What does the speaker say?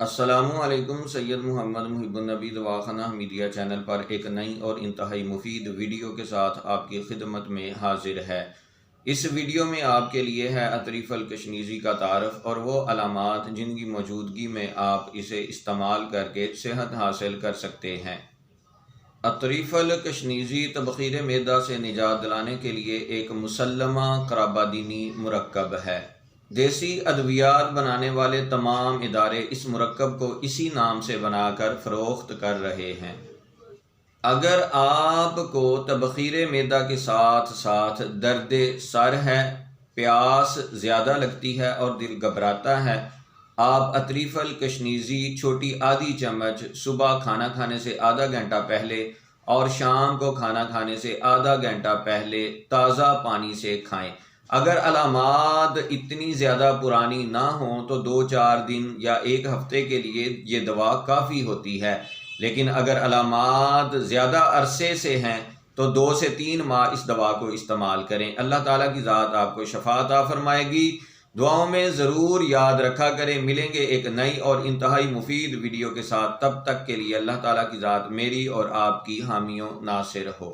السلام علیکم۔ سید محمد محب النبی دواخانہ میڈیا چینل پر ایک نئی اور انتہائی مفید ویڈیو کے ساتھ آپ کی خدمت میں حاضر ہے۔ اس ویڈیو میں آپ کے لیے ہے اطریف الکشنیزی کا تعارف اور وہ علامات جن کی موجودگی میں آپ اسے استعمال کر کے صحت حاصل کر سکتے ہیں۔ اطریف الکشنیزی تبخیر معدہ سے نجات دلانے کے لیے ایک مسلمہ قرابادینی مرکب ہے۔ دیسی ادویات بنانے والے تمام ادارے اس مرکب کو اسی نام سے بنا کر فروخت کر رہے ہیں۔ اگر آپ کو تبخیر معدہ کے ساتھ ساتھ درد سر ہے، پیاس زیادہ لگتی ہے اور دل گھبراتا ہے، آپ اطریف الکشنیزی چھوٹی آدھی چمچ صبح کھانا کھانے سے آدھا گھنٹہ پہلے اور شام کو کھانا کھانے سے آدھا گھنٹہ پہلے تازہ پانی سے کھائیں۔ اگر علامات اتنی زیادہ پرانی نہ ہوں تو 2-4 دن یا ایک ہفتے کے لیے یہ دوا کافی ہوتی ہے، لیکن اگر علامات زیادہ عرصے سے ہیں تو 2 سے 3 ماہ اس دوا کو استعمال کریں۔ اللہ تعالیٰ کی ذات آپ کو شفا عطا فرمائے گی۔ دعاؤں میں ضرور یاد رکھا کریں۔ ملیں گے ایک نئی اور انتہائی مفید ویڈیو کے ساتھ، تب تک کے لیے اللہ تعالیٰ کی ذات میری اور آپ کی حامی و ناصر ہو۔